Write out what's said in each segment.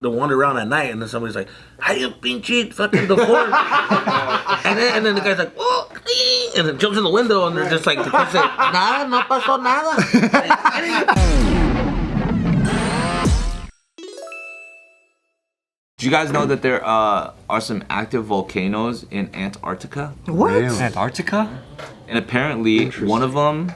to wander around at night, and then somebody's like, "How you pinche fucking the fort?" and then the guy's like, "Oh," and then jumps in the window, and they're just like, the kid say, "Nada, no pasó nada." Do you guys know that there are some active volcanoes in Antarctica? What? Antarctica? And apparently, one of them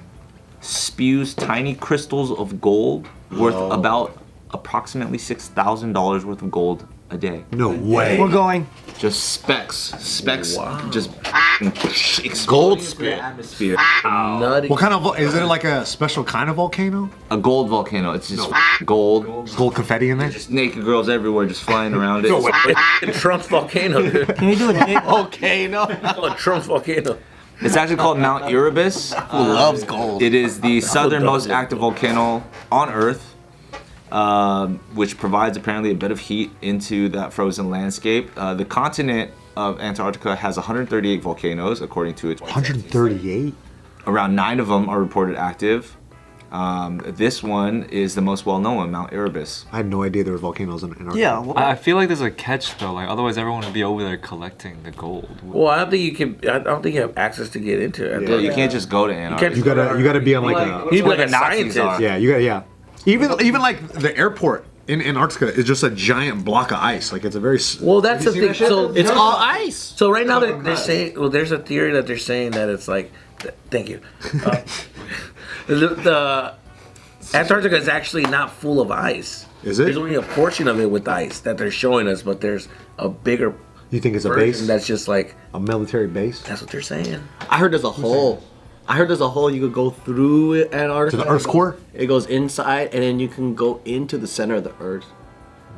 spews tiny crystals of gold worth about approximately $6,000 worth of gold a day. No way. We're going. Just specks, just Gold exploding spit. through the atmosphere. Nutty. What kind of, is it like a special kind of volcano? A gold volcano. It's just gold. There's gold confetti in there? Just naked girls everywhere, just flying around it. It's Trump's volcano, dude. Can we do a Volcano. Oh, Trump's volcano. It's actually called Mount Erebus. Who loves gold? It is the southernmost active volcano on Earth, which provides apparently a bit of heat into that frozen landscape. The continent of Antarctica has 138 volcanoes, according to its 138? Around 9 of them are reported active. This one is the most well-known one, Mount Erebus. I had no idea there were volcanoes in Antarctica. Yeah. Well, I feel like there's a catch though. Like otherwise, everyone would be over there collecting the gold. Well, I don't think you can. I don't think you have access to get into it. Yeah, you can't just go to Antarctica. You gotta be on like a... He's like the a Nazis scientist. are. Yeah, you gotta, yeah. Even like the airport in Antarctica is just a giant block of ice. Like it's a very... Well, that's the thing. So It's all ice. So right now they're saying, well, there's a theory that they're saying that it's like, thank you. The Antarctica is actually not full of ice. Is it? There's only a portion of it with ice that they're showing us, but there's a bigger You think it's a version base? that's just like, A military base? that's what they're saying. I heard there's a hole. I heard there's a hole you could go through Antarctica. To the Earth's core? It goes inside, and then you can go into the center of the Earth.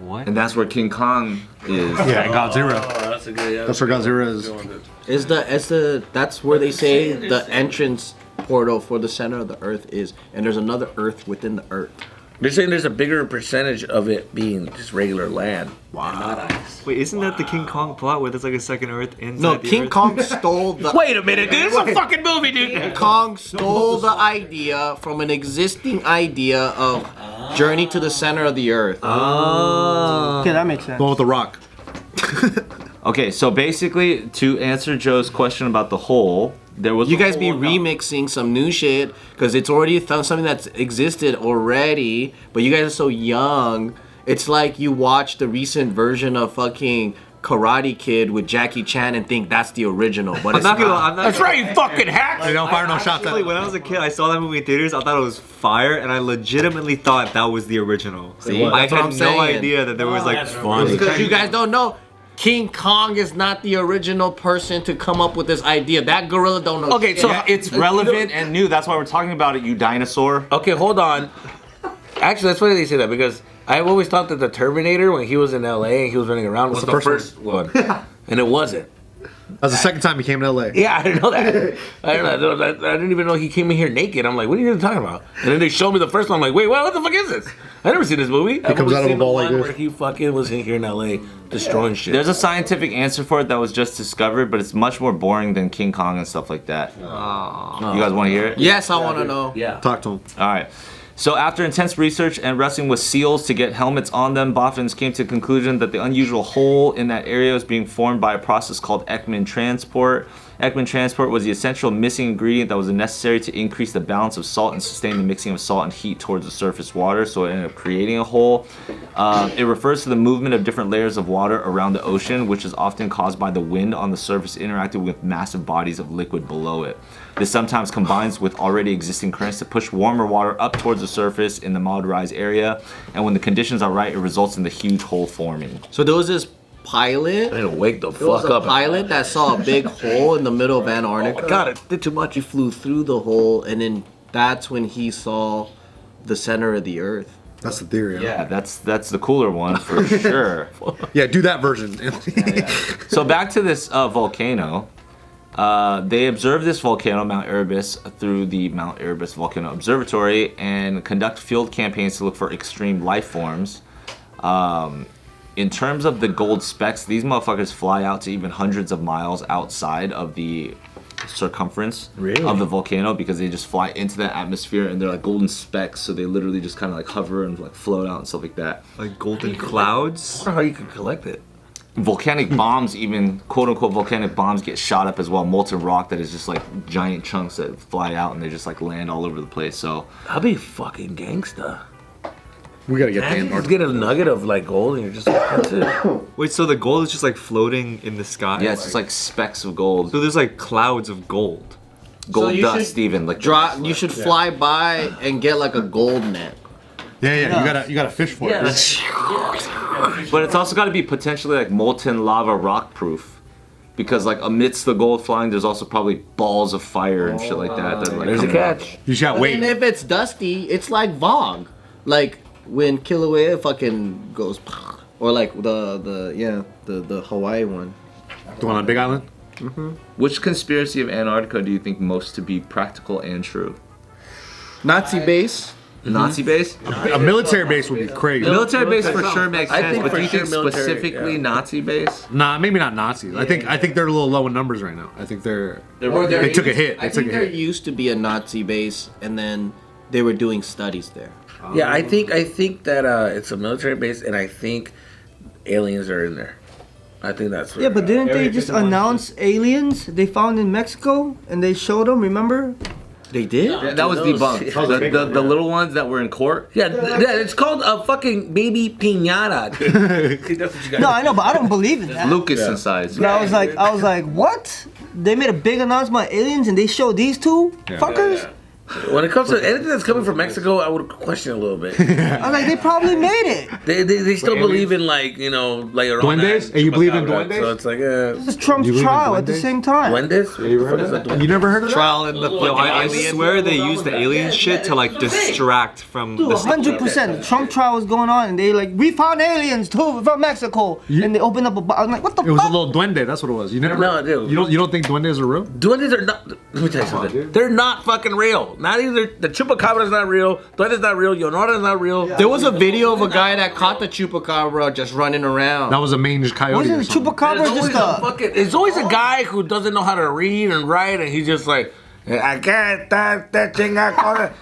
What? And that's where King Kong is. Yeah, and Godzilla. Oh, that's a good. That's where Godzilla is. That's where they say the entrance portal for the center of the Earth is, and there's another Earth within the Earth. They're saying there's a bigger percentage of it being just regular land. Wow. Wait, isn't that the King Kong plot where there's like a second Earth inside No, the King Earth? Kong stole the. Wait a minute, dude! It's a fucking movie, dude. King Kong stole the idea from an existing idea of Journey to the Center of the Earth. okay, that makes sense. Going with the rock. Okay, so basically, to answer Joe's question about the hole, there was You a guys be hole- remixing some new shit because it's already something that's existed already, but you guys are so young. It's like you watch the recent version of fucking Karate Kid with Jackie Chan and think that's the original, but it's not. That's right, you fucking hack! They don't fire no shots at Actually, when I was a kid, I saw that movie in theaters. I thought it was fire, and I legitimately thought that was the original. See? I That's what had I'm no saying. idea that there was like. Because you guys don't know. King Kong is not the original person to come up with this idea. That gorilla don't know. Okay, shit. so It's relevant and new. That's why we're talking about it, you dinosaur. Okay, hold on. Actually, that's why they say that, because I've always thought that the Terminator, when he was in LA and he was running around, was the first one. And it wasn't. That's the second time he came to LA. Yeah, I didn't know that. I didn't even know he came in here naked. I'm like, what are you even talking about? And then they showed me the first one. I'm like, wait, what the fuck is this? I never seen this movie. He comes out of a ball like this. Where he fucking was in here in LA destroying shit. There's a scientific answer for it that was just discovered, but it's much more boring than King Kong and stuff like that. You guys want to hear it? Yes, I want to know. Yeah. Talk to him. All right. So after intense research and wrestling with seals to get helmets on them, boffins came to the conclusion that the unusual hole in that area was being formed by a process called Ekman transport. Ekman transport was the essential missing ingredient that was necessary to increase the balance of salt and sustain the mixing of salt and heat towards the surface water, so it ended up creating a hole. It refers to the movement of different layers of water around the ocean, which is often caused by the wind on the surface interacting with massive bodies of liquid below it. This sometimes combines with already existing currents to push warmer water up towards the surface in the modularized area, and when the conditions are right, it results in the huge hole forming. So there was this pilot. I need to wake the There was fuck a up. pilot that saw a big hole in the middle of Antarctica. Oh my God, it did too much. He flew through the hole, and then that's when he saw the center of the Earth. That's the theory. Yeah, that's the cooler one for sure. Yeah, do that version. So back to this volcano. They observe this volcano, Mount Erebus, through the Mount Erebus Volcano Observatory and conduct field campaigns to look for extreme life forms. In terms of the gold specks, these motherfuckers fly out to even hundreds of miles outside of the circumference Really? of the volcano because they just fly into the atmosphere and they're like golden specks. So they literally just kind of like hover and like float out and stuff like that. Like golden clouds. I wonder how you can collect it. Volcanic bombs, even quote unquote volcanic bombs, get shot up as well. Molten rock that is just like giant chunks that fly out and they just like land all over the place. So That'd be fucking gangsta. We gotta get the And you just Antarctica. get a nugget of like gold and you're just like, that's it. Wait, so the gold is just like floating in the sky? yeah, it's just like specks of gold, So there's like clouds of gold. gold you dust, should even like You should fly by and get like a gold net. Yeah, you gotta fish for it. But it's also got to be potentially like molten lava rock proof. Because like amidst the gold flying, there's also probably balls of fire and shit like that. That are, like, There's a coming out. catch. You just gotta And wait. if it's dusty, it's like Vogue. Like when Kilauea fucking goes, or like the Hawaii one. The one on Big Island. Which conspiracy of Antarctica do you think most to be practical and true? Nazi base. Nazi base? A military base would be crazy. Military base for sure makes I sense, think but for do you think sure military, specifically yeah. Nazi base? Nah, maybe not Nazis. I think they're a little low in numbers right now. I think they took a hit. I think there used to be a Nazi base, and then they were doing studies there. Yeah, I think that it's a military base, and I think aliens are in there. I think that's Yeah, but didn't they just announce aliens they found in Mexico and they showed them? Remember? They did. Yeah, that was debunked. The little ones that were in court? yeah, it's called a fucking baby piñata. Dude. That's what you got. No, I know, but I don't believe in that. Lucas in size. But I was like, what? They made a big announcement about aliens and they showed these two fuckers. When it comes to anything that's coming from Mexico, I would question a little bit. I was like, they probably made it. They still believe in like like Duendes? Hey, you believe in duendes? So it's like This is Trump's You believe in trial at the duendes? same time. Duendes. You never heard of that? Trial in the Yo, I swear they use the alien shit to like distract from Dude, the 100%. The Trump trial was going on, and they like, we found aliens too from Mexico, and they opened up a box. I'm like, what the It was a fuck? little duende. That's what it was. You never. No, dude. You don't think duendes are real? Duendes are not. Let me tell you something. They're not fucking real. Not either. The chupacabra is not real. Duende's not real. Yonora is not real. There was a video of a guy that caught the chupacabra just running around. That was a mange coyote. Wasn't or the something. chupacabra There's always just a fucking. There's always a guy who doesn't know how to read and write, and he's just like. I can't that chinga cosa.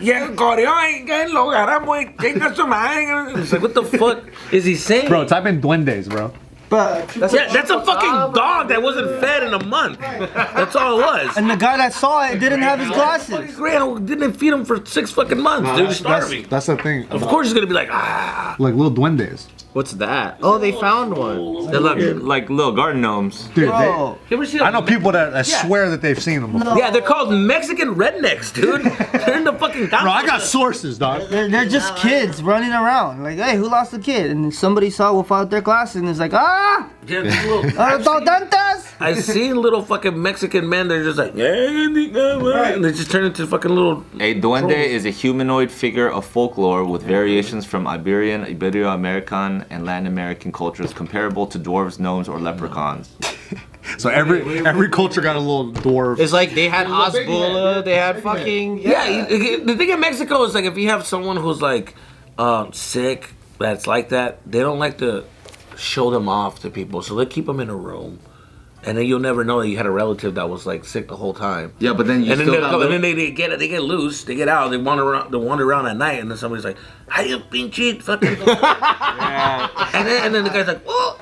Yeah, coreón, que lo agarramos, chinga su madre. It's like, what the fuck is he saying? Bro, type in duendes, bro. But That's a fucking dog that wasn't fed in a month. That's all it was. and the guy that saw it didn't have his glasses. Grant didn't feed him for 6 fucking months. Dude, starving. That's the thing. Of course he's gonna be like, ah. Like little duendes. What's that? Oh, they found one. They look like little garden gnomes. Dude, Bro, You ever see I know people that swear that they've seen them before. Yeah, they're called Mexican rednecks, dude. They're in the fucking town. Bro, I got sources, dog. they're just kids running around. Like, hey, who lost a kid? And then somebody saw without their glasses and it's like, ah, Yeah, these little- I've seen little fucking Mexican men. They're just like, and they just turn into fucking little. A duende is a humanoid figure of folklore with variations from Iberian, Ibero-American, and Latin American cultures comparable to dwarves, gnomes, or leprechauns. So every culture got a little dwarf. It's like they had Osbula, they had fucking Yeah, the thing in Mexico is like if you have someone who's like sick, that's like that, they don't like to show them off to people, so they keep them in a room. And then you'll never know that you had a relative that was like sick the whole time. Yeah, but then you And then, still got they get loose, they get out, they wander around at night, and then somebody's like, "How you pinche fucking?" and then the guy's like, "Oh,"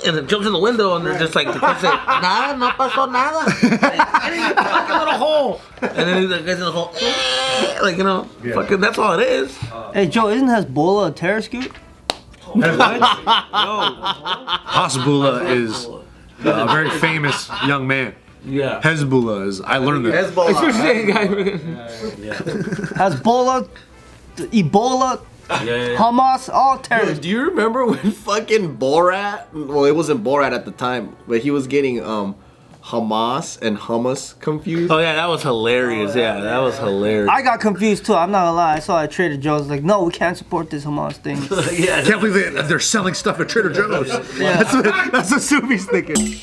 and then jumps in the window, and they're just like, the person say, "Nada, no pasó nada," and in the fucking little hole, and then the guy's in the hole, like fucking that's all it is. Hey, Joe, isn't Hezbollah a terror scoop? Hasbullah is a very famous young man. Yeah. Hezbollah is. I learned that. That's what you're saying, guy. Hezbollah, Ebola, Hamas, all terrorists. Do you remember when fucking Borat? Well, it wasn't Borat at the time, but he was getting Hamas and hummus confused. Oh yeah, that was hilarious. Yeah, that was hilarious. I got confused too. I'm not gonna lie. I saw at Trader Joe's like, no, we can't support this Hamas thing. Yeah, Can't believe they're selling stuff at Trader Joe's. That's what Subi's thinking.